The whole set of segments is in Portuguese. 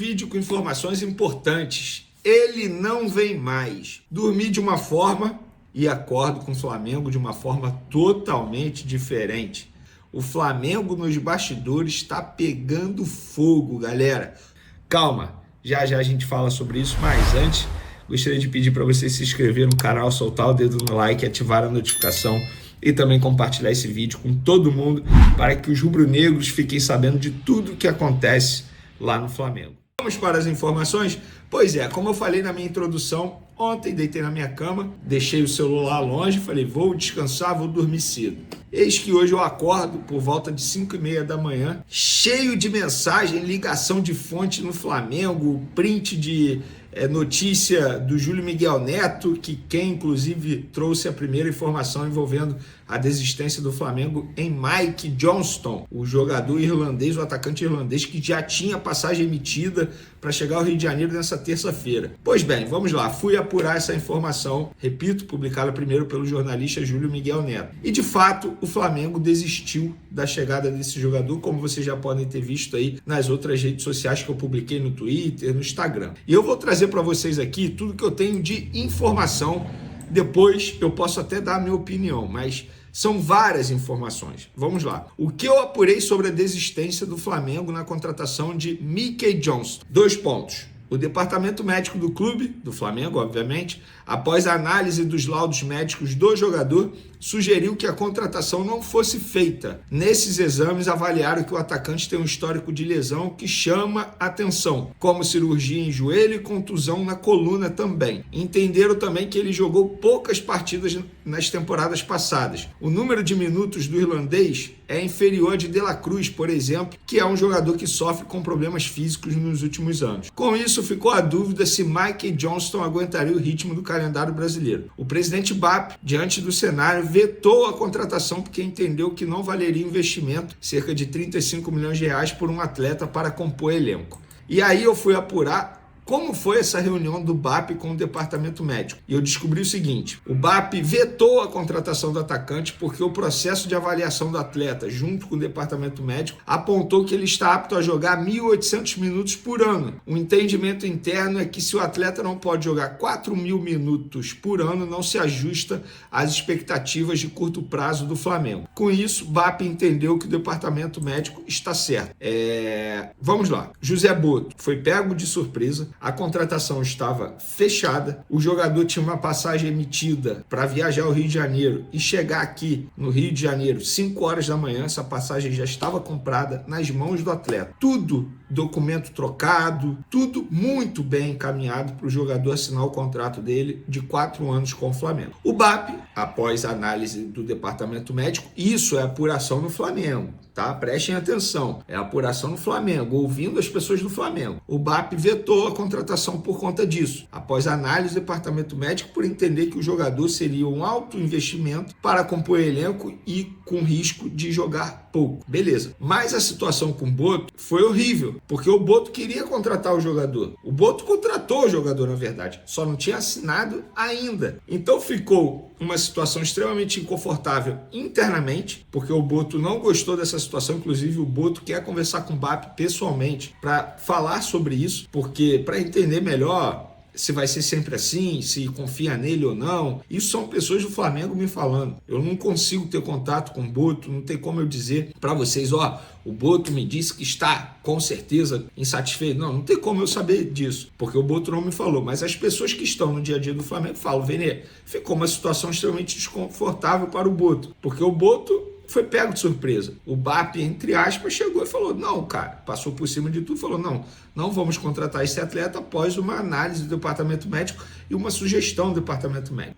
Vídeo com informações importantes. Ele não vem mais. Dormi de uma forma e acordo com o Flamengo de uma forma totalmente diferente. O Flamengo nos bastidores está pegando fogo, galera. Calma, já a gente fala sobre isso, mas antes gostaria de pedir para você se inscrever no canal, soltar o dedo no like, ativar a notificação e também compartilhar esse vídeo com todo mundo para que os rubro-negros fiquem sabendo de tudo o que acontece lá no Flamengo. Vamos para as informações? Pois é, como eu falei na minha introdução, ontem deitei na minha cama, deixei o celular longe, falei, vou descansar, vou dormir cedo. Eis que hoje eu acordo por volta de 5h30 da manhã, cheio de mensagem, ligação de fonte no Flamengo, print de notícia do Júlio Miguel Neto, que quem inclusive trouxe a primeira informação envolvendo a desistência do Flamengo em Mike Johnston, o jogador irlandês, o atacante irlandês que já tinha passagem emitida para chegar ao Rio de Janeiro nessa terça-feira. Pois bem, vamos lá, fui apurar essa informação, repito, publicada primeiro pelo jornalista Júlio Miguel Neto. E de fato, o Flamengo desistiu da chegada desse jogador, como vocês já podem ter visto aí nas outras redes sociais que eu publiquei no Twitter, no Instagram. E eu vou trazer para vocês aqui tudo que eu tenho de informação. Depois eu posso até dar a minha opinião, mas são várias informações. Vamos lá. O que eu apurei sobre a desistência do Flamengo na contratação de Mike Johnston? 2 pontos. O departamento médico do clube, do Flamengo, obviamente, após a análise dos laudos médicos do jogador, sugeriu que a contratação não fosse feita. Nesses exames, avaliaram que o atacante tem um histórico de lesão que chama atenção, como cirurgia em joelho e contusão na coluna também. Entenderam também que ele jogou poucas partidas nas temporadas passadas. O número de minutos do irlandês é inferior a de De La Cruz, por exemplo, que é um jogador que sofre com problemas físicos nos últimos anos. Com isso, ficou a dúvida se Mike Johnston aguentaria o ritmo do calendário brasileiro. O presidente BAP, diante do cenário, vetou a contratação porque entendeu que não valeria investimento, cerca de 35 milhões de reais por um atleta para compor elenco. E aí eu fui apurar como foi essa reunião do BAP com o departamento médico. E eu descobri o seguinte: o BAP vetou a contratação do atacante porque o processo de avaliação do atleta, junto com o departamento médico, apontou que ele está apto a jogar 1.800 minutos por ano. O entendimento interno é que se o atleta não pode jogar 4.000 minutos por ano, não se ajusta às expectativas de curto prazo do Flamengo. Com isso, o BAP entendeu que o departamento médico está certo. Vamos lá. José Boto foi pego de surpresa. A contratação estava fechada, o jogador tinha uma passagem emitida para viajar ao Rio de Janeiro e chegar aqui no Rio de Janeiro 5 horas da manhã, essa passagem já estava comprada nas mãos do atleta. Tudo, documento trocado, tudo muito bem encaminhado para o jogador assinar o contrato dele de 4 anos com o Flamengo. O BAP, após a análise do departamento médico, isso é apuração no Flamengo, tá? Prestem atenção, é apuração no Flamengo, ouvindo as pessoas do Flamengo. O BAP vetou a contratação por conta disso, após a análise do departamento médico, por entender que o jogador seria um alto investimento para compor elenco e com risco de jogar pouco. Beleza. Mas a situação com o Boto foi horrível, porque o Boto queria contratar o jogador. O Boto contratou o jogador, na verdade, só não tinha assinado ainda. Então ficou uma situação extremamente inconfortável internamente, porque o Boto não gostou dessa situação. Inclusive o Boto quer conversar com o BAP pessoalmente para falar sobre isso, porque para entender melhor se vai ser sempre assim, se confia nele ou não. Isso são pessoas do Flamengo me falando. Eu não consigo ter contato com o Boto, não tem como eu dizer para vocês, o Boto me disse que está com certeza insatisfeito. Não tem como eu saber disso, porque o Boto não me falou. Mas as pessoas que estão no dia a dia do Flamengo falam, Vene, ficou uma situação extremamente desconfortável para o Boto, porque o Boto foi pego de surpresa. O BAP, entre aspas, chegou e falou, não, cara, passou por cima de tudo, falou, não vamos contratar esse atleta após uma análise do departamento médico e uma sugestão do departamento médico.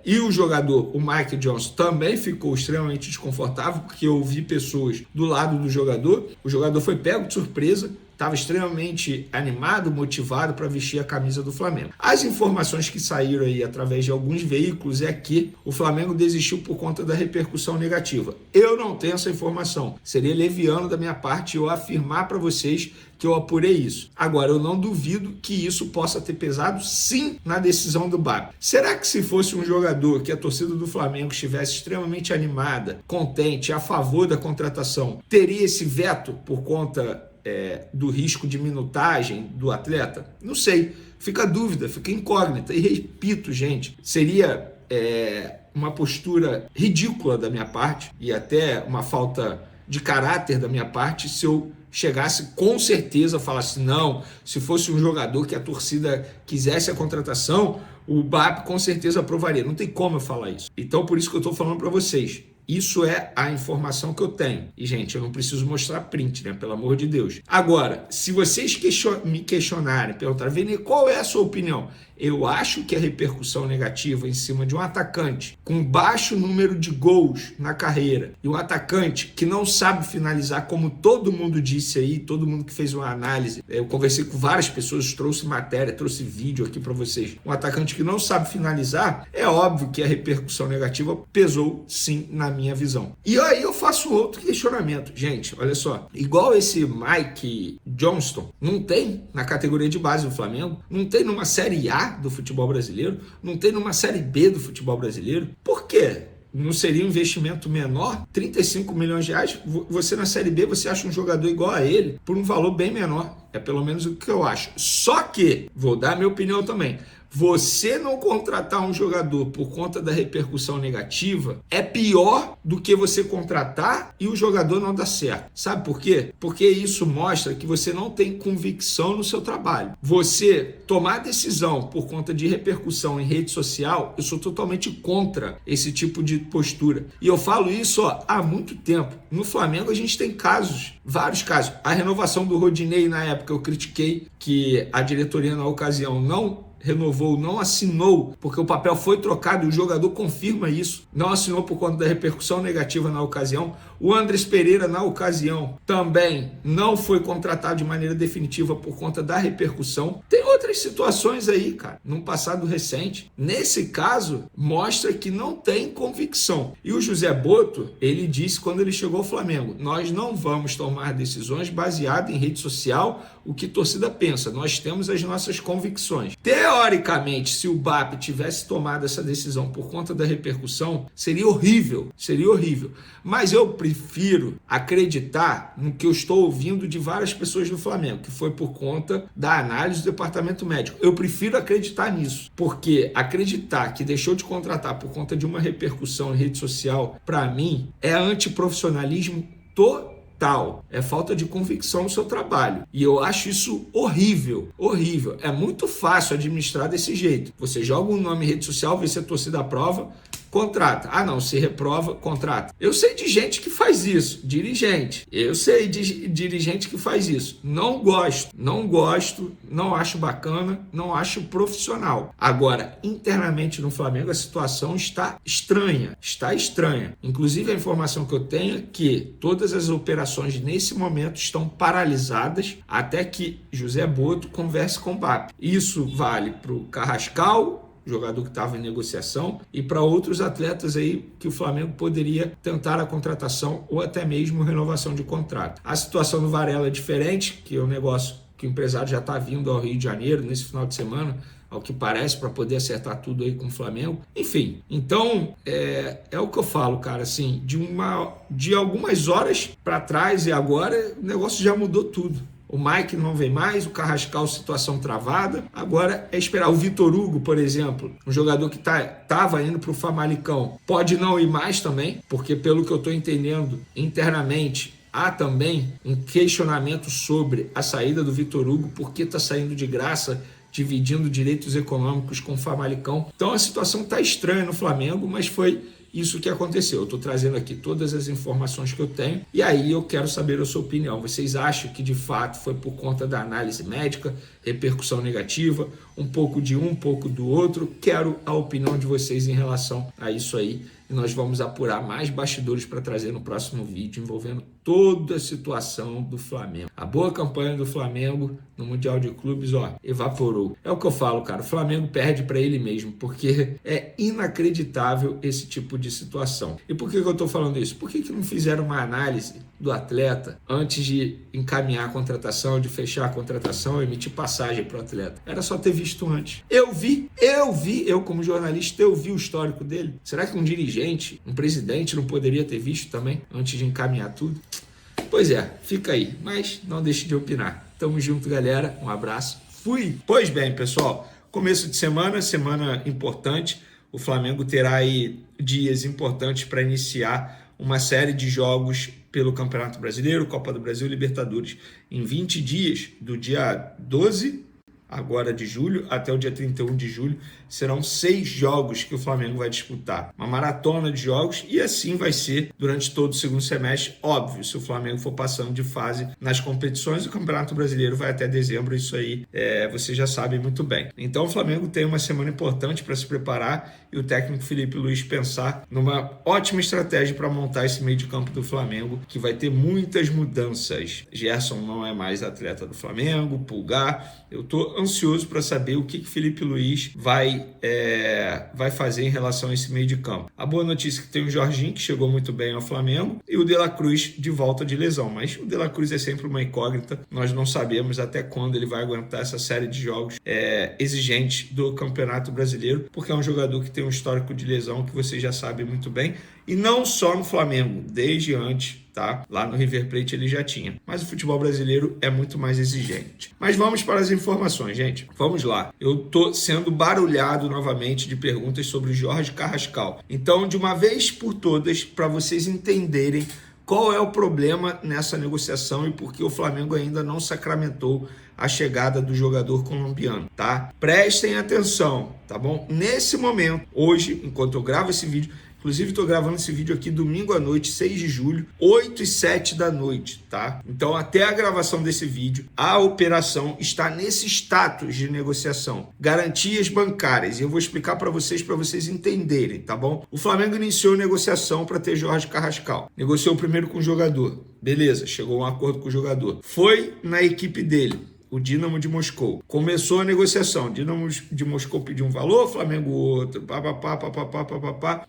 E o jogador, o Mike Johnston, também ficou extremamente desconfortável, porque eu vi pessoas do lado do jogador, o jogador foi pego de surpresa, estava extremamente animado, motivado para vestir a camisa do Flamengo. As informações que saíram aí através de alguns veículos é que o Flamengo desistiu por conta da repercussão negativa. Eu não tenho essa informação. Seria leviano da minha parte eu afirmar para vocês que eu apurei isso. Agora, eu não duvido que isso possa ter pesado sim na decisão do BAP. Será que se fosse um jogador que a torcida do Flamengo estivesse extremamente animada, contente, a favor da contratação, teria esse veto por conta do risco de minutagem do atleta? Não sei. Fica a dúvida, fica incógnita. E repito, gente, seria uma postura ridícula da minha parte e até uma falta de caráter da minha parte se eu chegasse com certeza, falasse não, se fosse um jogador que a torcida quisesse a contratação, o BAP com certeza aprovaria. Não tem como eu falar isso. Então, por isso que eu estou falando para vocês. Isso é a informação que eu tenho. E, gente, eu não preciso mostrar print, né? Pelo amor de Deus. Agora, se vocês me questionarem, perguntarem, Vini, qual é a sua opinião? Eu acho que a repercussão negativa em cima de um atacante com baixo número de gols na carreira e um atacante que não sabe finalizar, como todo mundo disse aí, todo mundo que fez uma análise, eu conversei com várias pessoas, trouxe matéria, trouxe vídeo aqui para vocês. Um atacante que não sabe finalizar, é óbvio que a repercussão negativa pesou sim na minha visão. E aí eu faço outro questionamento. Gente, olha só, igual esse Mike Johnston, não tem na categoria de base do Flamengo, não tem numa Série A do futebol brasileiro, não tem numa Série B do futebol brasileiro. Por quê? Não seria um investimento menor? 35 milhões de reais, você na Série B, você acha um jogador igual a ele por um valor bem menor. É pelo menos o que eu acho. Só que, vou dar a minha opinião também, você não contratar um jogador por conta da repercussão negativa é pior do que você contratar e o jogador não dar certo. Sabe por quê? Porque isso mostra que você não tem convicção no seu trabalho. Você tomar decisão por conta de repercussão em rede social, eu sou totalmente contra esse tipo de postura. E eu falo isso há muito tempo. No Flamengo a gente tem casos, vários casos. A renovação do Rodinei na época eu critiquei que a diretoria na ocasião não renovou, não assinou, porque o papel foi trocado e o jogador confirma isso. Não assinou por conta da repercussão negativa na ocasião. O Andrés Pereira, na ocasião, também não foi contratado de maneira definitiva por conta da repercussão. Tem outras situações aí, cara, num passado recente. Nesse caso, mostra que não tem convicção. E o José Botto, ele disse quando ele chegou ao Flamengo, nós não vamos tomar decisões baseadas em rede social, o que a torcida pensa. Nós temos as nossas convicções. Teoricamente, se o BAP tivesse tomado essa decisão por conta da repercussão, seria horrível, seria horrível. Mas eu prefiro acreditar no que eu estou ouvindo de várias pessoas do Flamengo, que foi por conta da análise do departamento médico. Eu prefiro acreditar nisso, porque acreditar que deixou de contratar por conta de uma repercussão em rede social, para mim, é antiprofissionalismo total. É falta de convicção no seu trabalho. E eu acho isso horrível, horrível. É muito fácil administrar desse jeito. Você joga um nome em rede social, vê se a torcida aprova, contrata. Ah, não, se reprova, contrata. Eu sei de gente que faz isso, dirigente. Eu sei de dirigente que faz isso. Não gosto, não acho bacana, não acho profissional. Agora, internamente no Flamengo, a situação está estranha. Inclusive, a informação que eu tenho é que todas as operações nesse momento estão paralisadas até que José Botto converse com o BAP. Isso vale para o Carrascal, jogador que estava em negociação, e para outros atletas aí que o Flamengo poderia tentar a contratação ou até mesmo renovação de contrato. A situação do Varela é diferente, que é um negócio que o empresário já está vindo ao Rio de Janeiro nesse final de semana, ao que parece, para poder acertar tudo aí com o Flamengo. Enfim, então é o que eu falo, cara, assim, de algumas horas para trás e agora o negócio já mudou tudo. O Mike não vem mais, o Carrascal, situação travada. Agora é esperar. O Vitor Hugo, por exemplo, um jogador que estava indo para o Famalicão, pode não ir mais também, porque pelo que eu estou entendendo internamente, há também um questionamento sobre a saída do Vitor Hugo, porque está saindo de graça, dividindo direitos econômicos com o Famalicão. Então a situação está estranha no Flamengo, mas foi isso que aconteceu. Eu estou trazendo aqui todas as informações que eu tenho e aí eu quero saber a sua opinião. Vocês acham que de fato foi por conta da análise médica, repercussão negativa, um pouco de um pouco do outro? Quero a opinião de vocês em relação a isso aí. E nós vamos apurar mais bastidores para trazer no próximo vídeo envolvendo toda a situação do Flamengo. A boa campanha do Flamengo no Mundial de Clubes, evaporou. É o que eu falo, cara, o Flamengo perde para ele mesmo, porque é inacreditável esse tipo de situação. E por que eu estou falando isso? Por que não fizeram uma análise do atleta antes de encaminhar a contratação, de fechar a contratação, emitir passagem para o atleta? Era só ter visto antes. Eu como jornalista, eu vi o histórico dele. Será que um dirigente, um presidente não poderia ter visto também antes de encaminhar tudo? Pois é, fica aí, mas não deixe de opinar. Tamo junto, galera. Um abraço. Fui! Pois bem, pessoal, começo de semana importante. O Flamengo terá aí dias importantes para iniciar uma série de jogos pelo Campeonato Brasileiro, Copa do Brasil e Libertadores. Em 20 dias, do dia 12 agora de julho até o dia 31 de julho, serão 6 jogos que o Flamengo vai disputar. Uma maratona de jogos, e assim vai ser durante todo o segundo semestre. Óbvio, se o Flamengo for passando de fase nas competições, o Campeonato Brasileiro vai até dezembro, isso aí vocês já sabem muito bem. Então o Flamengo tem uma semana importante para se preparar e o técnico Felipe Luiz pensar numa ótima estratégia para montar esse meio de campo do Flamengo, que vai ter muitas mudanças. Gerson não é mais atleta do Flamengo, Pulgar. Eu estou ansioso para saber o que Felipe Luiz vai fazer em relação a esse meio de campo. A boa notícia é que tem o Jorginho, que chegou muito bem ao Flamengo, e o De La Cruz de volta de lesão. Mas o De La Cruz é sempre uma incógnita. Nós não sabemos até quando ele vai aguentar essa série de jogos exigentes do Campeonato Brasileiro, porque é um jogador que tem um histórico de lesão que vocês já sabem muito bem. E não só no Flamengo, desde antes, tá? Lá no River Plate ele já tinha. Mas o futebol brasileiro é muito mais exigente. Mas vamos para as informações, gente. Vamos lá. Eu tô sendo barulhado novamente de perguntas sobre o Jorge Carrascal. Então, de uma vez por todas, para vocês entenderem qual é o problema nessa negociação e por que o Flamengo ainda não sacramentou a chegada do jogador colombiano, tá? Prestem atenção, tá bom? Nesse momento, hoje, enquanto eu gravo esse vídeo, inclusive, estou gravando esse vídeo aqui domingo à noite, 6 de julho, 8h07 da noite, tá? Então, até a gravação desse vídeo, a operação está nesse status de negociação. Garantias bancárias. E eu vou explicar para vocês entenderem, tá bom? O Flamengo iniciou negociação para ter Jorge Carrascal. Negociou primeiro com o jogador. Beleza, chegou a um acordo com o jogador. Foi na equipe dele, o Dínamo de Moscou. Começou a negociação. O Dínamo de Moscou pediu um valor, Flamengo outro.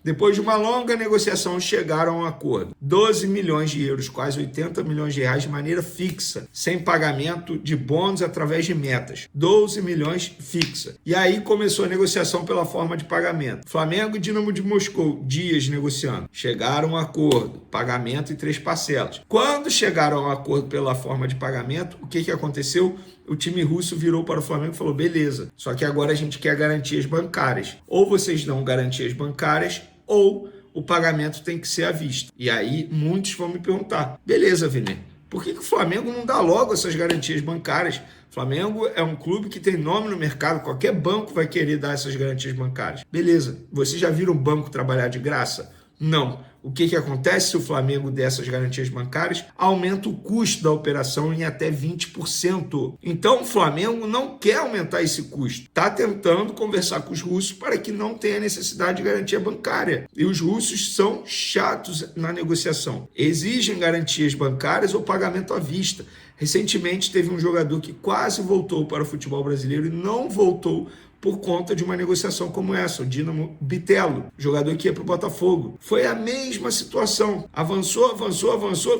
Depois de uma longa negociação, chegaram a um acordo. 12 milhões de euros, quase 80 milhões de reais de maneira fixa, sem pagamento de bônus através de metas. 12 milhões fixa. E aí começou a negociação pela forma de pagamento. Flamengo e Dínamo de Moscou, dias negociando. Chegaram a um acordo. Pagamento em 3 parcelas. Quando chegaram a um acordo pela forma de pagamento, o que aconteceu? O time russo virou para o Flamengo e falou, beleza, só que agora a gente quer garantias bancárias. Ou vocês dão garantias bancárias, ou o pagamento tem que ser à vista. E aí muitos vão me perguntar, beleza, Vini, por que o Flamengo não dá logo essas garantias bancárias? O Flamengo é um clube que tem nome no mercado, qualquer banco vai querer dar essas garantias bancárias. Beleza, vocês já viram um banco trabalhar de graça? Não. O que acontece se o Flamengo der essas garantias bancárias? Aumenta o custo da operação em até 20%. Então o Flamengo não quer aumentar esse custo. Está tentando conversar com os russos para que não tenha necessidade de garantia bancária. E os russos são chatos na negociação. Exigem garantias bancárias ou pagamento à vista. Recentemente teve um jogador que quase voltou para o futebol brasileiro e não voltou por conta de uma negociação como essa, o Dínamo Bitelo, jogador que ia para o Botafogo. Foi a mesma situação. Avançou,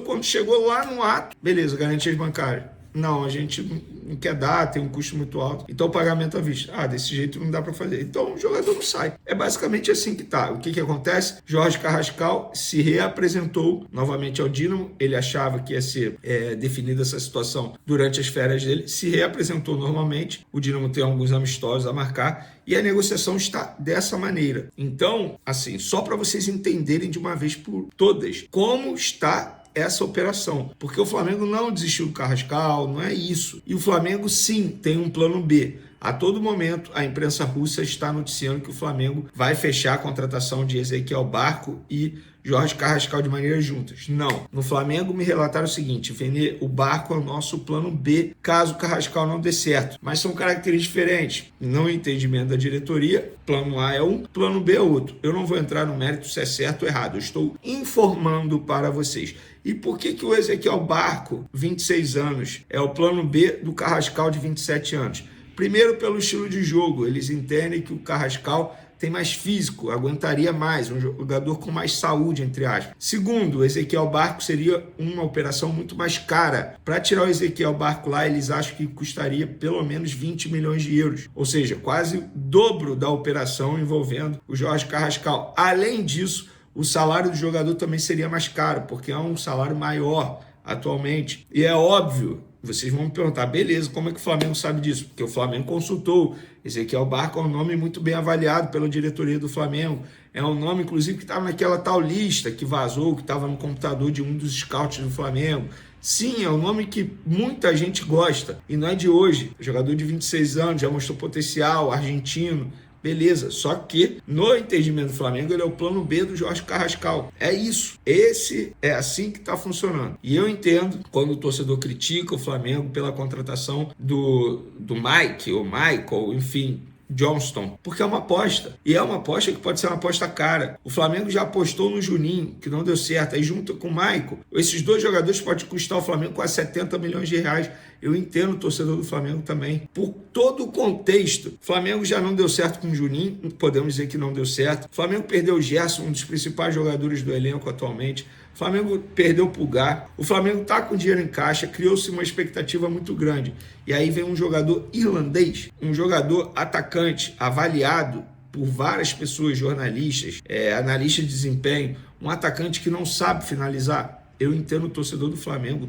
quando chegou lá no ato, beleza, garantias bancárias. Não, a gente não quer dar, tem um custo muito alto. Então, o pagamento à vista. Desse jeito não dá para fazer. Então, o jogador não sai. É basicamente assim que tá. O que acontece? Jorge Carrascal se reapresentou novamente ao Dínamo. Ele achava que ia ser definida essa situação durante as férias dele. Se reapresentou normalmente. O Dínamo tem alguns amistosos a marcar. E a negociação está dessa maneira. Então, assim, só para vocês entenderem de uma vez por todas como está essa operação, porque o Flamengo não desistiu do Carrascal, não é isso. E o Flamengo sim tem um plano B. A todo momento, a imprensa russa está noticiando que o Flamengo vai fechar a contratação de Ezequiel Barco e Jorge Carrascal de maneira juntas. Não. No Flamengo me relataram o seguinte, Vene, o Barco é o nosso plano B, caso o Carrascal não dê certo. Mas são características diferentes. No entendimento da diretoria, plano A é um, plano B é outro. Eu não vou entrar no mérito se é certo ou errado. Eu estou informando para vocês. E por que o Ezequiel Barco, 26 anos, é o plano B do Carrascal de 27 anos? Primeiro, pelo estilo de jogo. Eles entendem que o Carrascal tem mais físico, aguentaria mais, um jogador com mais saúde, entre aspas. Segundo, o Ezequiel Barco seria uma operação muito mais cara. Para tirar o Ezequiel Barco lá, eles acham que custaria pelo menos 20 milhões de euros. Ou seja, quase o dobro da operação envolvendo o Jorge Carrascal. Além disso, o salário do jogador também seria mais caro, porque é um salário maior atualmente. E é óbvio, vocês vão me perguntar, beleza, como é que o Flamengo sabe disso? Porque o Flamengo consultou. Ezequiel Barco é um nome muito bem avaliado pela diretoria do Flamengo. É um nome, inclusive, que estava naquela tal lista que vazou, que estava no computador de um dos scouts do Flamengo. Sim, é um nome que muita gente gosta, e não é de hoje. Jogador de 26 anos, já mostrou potencial, argentino, beleza. Só que, no entendimento do Flamengo, ele é o plano B do Jorge Carrascal. É isso. Esse é assim que está funcionando. E eu entendo quando o torcedor critica o Flamengo pela contratação do Mike, ou Michael, enfim, Johnston, porque é uma aposta, e é uma aposta que pode ser uma aposta cara. O Flamengo já apostou no Juninho, que não deu certo, aí junto com o Michael, esses dois jogadores podem custar o Flamengo quase 70 milhões de reais. Eu entendo o torcedor do Flamengo também. Por todo o contexto, o Flamengo já não deu certo com o Juninho, podemos dizer que não deu certo. O Flamengo perdeu o Gerson, um dos principais jogadores do elenco atualmente. O Flamengo perdeu o Pulgar. O Flamengo está com dinheiro em caixa, criou-se uma expectativa muito grande. E aí vem um jogador irlandês, um jogador atacante, avaliado por várias pessoas, jornalistas, analistas de desempenho, um atacante que não sabe finalizar. Eu entendo o torcedor do Flamengo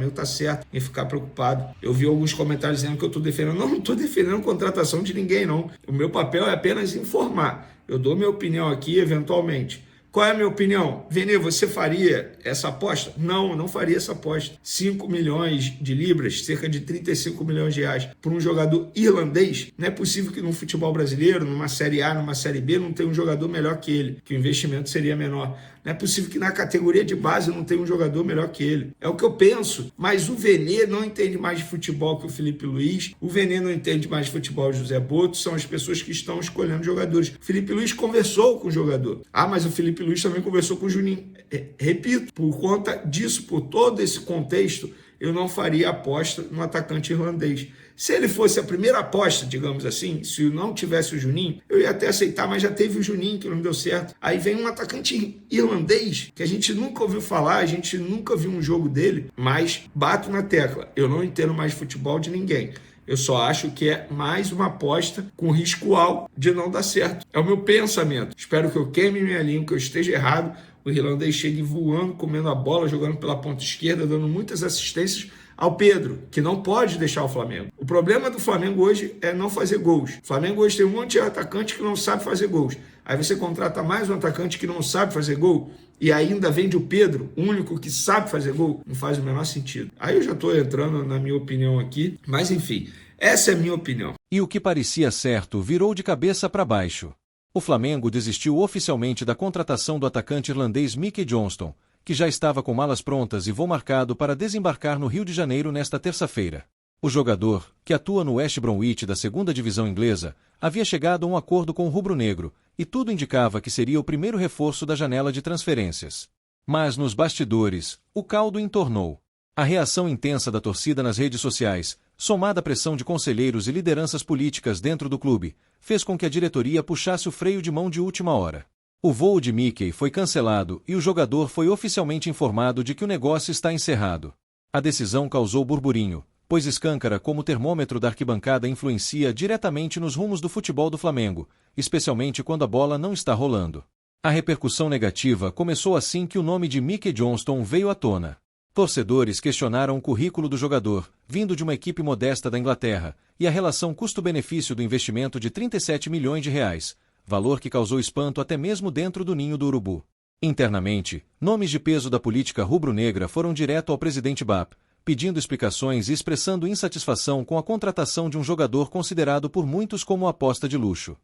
está certo em ficar preocupado. Eu vi alguns comentários dizendo que eu estou defendendo. Não estou defendendo contratação de ninguém, não. O meu papel é apenas informar. Eu dou minha opinião aqui, eventualmente. Qual é a minha opinião? Vene, você faria essa aposta? Não, eu não faria essa aposta. 5 milhões de libras, cerca de 35 milhões de reais, por um jogador irlandês? Não é possível que no futebol brasileiro, numa Série A, numa Série B, não tenha um jogador melhor que ele, que o investimento seria menor. Não é possível que na categoria de base não tenha um jogador melhor que ele. É o que eu penso. Mas o Vene não entende mais de futebol que o Felipe Luiz. O Vene não entende mais de futebol que o José Boto. São as pessoas que estão escolhendo jogadores. O Felipe Luiz conversou com o jogador. Ah, mas o Felipe Luiz também conversou com o Juninho. Repito, por conta disso, por todo esse contexto, eu não faria aposta no atacante irlandês. Se ele fosse a primeira aposta, digamos assim, se não tivesse o Juninho, eu ia até aceitar, mas já teve o Juninho, que não deu certo. Aí vem um atacante irlandês, que a gente nunca ouviu falar, a gente nunca viu um jogo dele, mas bato na tecla. Eu não entendo mais futebol de ninguém. Eu só acho que é mais uma aposta com risco alto de não dar certo. É o meu pensamento. Espero que eu queime minha língua, que eu esteja errado. O irlandês chegue voando, comendo a bola, jogando pela ponta esquerda, dando muitas assistências ao Pedro, que não pode deixar o Flamengo. O problema do Flamengo hoje é não fazer gols. O Flamengo hoje tem um monte de atacante que não sabe fazer gols. Aí você contrata mais um atacante que não sabe fazer gol e ainda vende o Pedro, o único que sabe fazer gol. Não faz o menor sentido. Aí eu já estou entrando na minha opinião aqui, mas enfim, essa é a minha opinião. E o que parecia certo virou de cabeça para baixo. O Flamengo desistiu oficialmente da contratação do atacante irlandês Mickey Johnston, que já estava com malas prontas e voo marcado para desembarcar no Rio de Janeiro nesta terça-feira. O jogador, que atua no West Bromwich da 2ª divisão inglesa, havia chegado a um acordo com o rubro-negro, e tudo indicava que seria o primeiro reforço da janela de transferências. Mas nos bastidores, o caldo entornou. A reação intensa da torcida nas redes sociais, somada à pressão de conselheiros e lideranças políticas dentro do clube, fez com que a diretoria puxasse o freio de mão de última hora. O voo de Mickey foi cancelado e o jogador foi oficialmente informado de que o negócio está encerrado. A decisão causou burburinho, pois escâncara como o termômetro da arquibancada influencia diretamente nos rumos do futebol do Flamengo, especialmente quando a bola não está rolando. A repercussão negativa começou assim que o nome de Mickey Johnston veio à tona. Torcedores questionaram o currículo do jogador, vindo de uma equipe modesta da Inglaterra, e a relação custo-benefício do investimento de 37 milhões de reais, valor que causou espanto até mesmo dentro do ninho do urubu. Internamente, nomes de peso da política rubro-negra foram direto ao presidente BAP, pedindo explicações e expressando insatisfação com a contratação de um jogador considerado por muitos como aposta de luxo.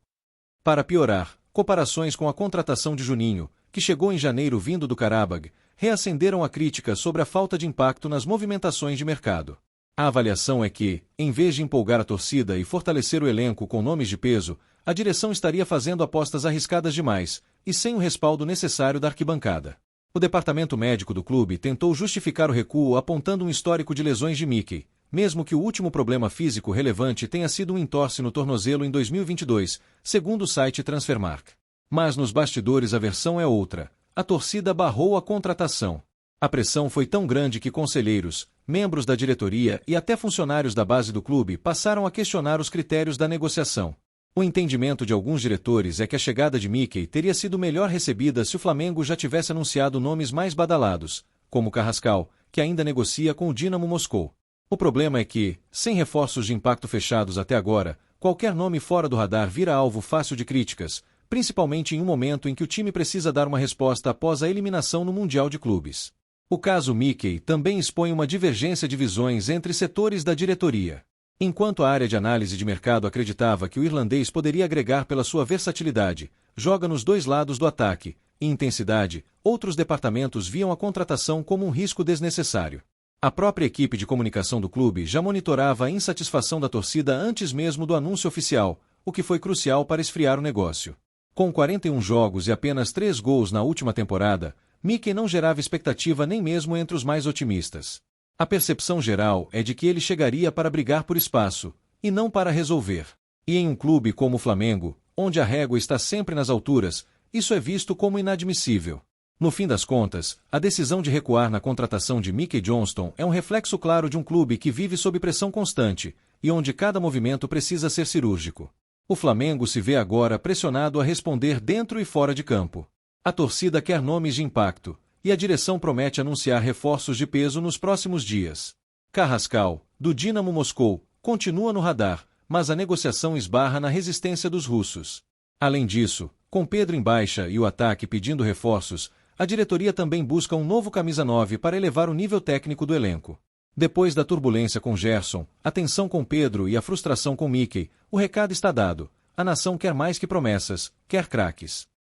Para piorar, comparações com a contratação de Juninho, que chegou em janeiro vindo do Qarabag, reacenderam a crítica sobre a falta de impacto nas movimentações de mercado. A avaliação é que, em vez de empolgar a torcida e fortalecer o elenco com nomes de peso, a direção estaria fazendo apostas arriscadas demais, e sem o respaldo necessário da arquibancada. O departamento médico do clube tentou justificar o recuo apontando um histórico de lesões de Mickey, mesmo que o último problema físico relevante tenha sido um entorse no tornozelo em 2022, segundo o site Transfermarkt. Mas nos bastidores a versão é outra. A torcida barrou a contratação. A pressão foi tão grande que conselheiros, membros da diretoria e até funcionários da base do clube passaram a questionar os critérios da negociação. O entendimento de alguns diretores é que a chegada de Mickey teria sido melhor recebida se o Flamengo já tivesse anunciado nomes mais badalados, como Carrascal, que ainda negocia com o Dinamo Moscou. O problema é que, sem reforços de impacto fechados até agora, qualquer nome fora do radar vira alvo fácil de críticas, principalmente em um momento em que o time precisa dar uma resposta após a eliminação no Mundial de Clubes. O caso Mickey também expõe uma divergência de visões entre setores da diretoria. Enquanto a área de análise de mercado acreditava que o irlandês poderia agregar pela sua versatilidade, joga nos dois lados do ataque, e intensidade, outros departamentos viam a contratação como um risco desnecessário. A própria equipe de comunicação do clube já monitorava a insatisfação da torcida antes mesmo do anúncio oficial, o que foi crucial para esfriar o negócio. Com 41 jogos e apenas 3 gols na última temporada, Mickey não gerava expectativa nem mesmo entre os mais otimistas. A percepção geral é de que ele chegaria para brigar por espaço, e não para resolver. E em um clube como o Flamengo, onde a régua está sempre nas alturas, isso é visto como inadmissível. No fim das contas, a decisão de recuar na contratação de Mickey Johnston é um reflexo claro de um clube que vive sob pressão constante, e onde cada movimento precisa ser cirúrgico. O Flamengo se vê agora pressionado a responder dentro e fora de campo. A torcida quer nomes de impacto, e a direção promete anunciar reforços de peso nos próximos dias. Carrascal, do Dinamo Moscou, continua no radar, mas a negociação esbarra na resistência dos russos. Além disso, com Pedro em baixa e o ataque pedindo reforços, a diretoria também busca um novo camisa 9 para elevar o nível técnico do elenco. Depois da turbulência com Gerson, a tensão com Pedro e a frustração com Mickey, o recado está dado. A nação quer mais que promessas, quer craques.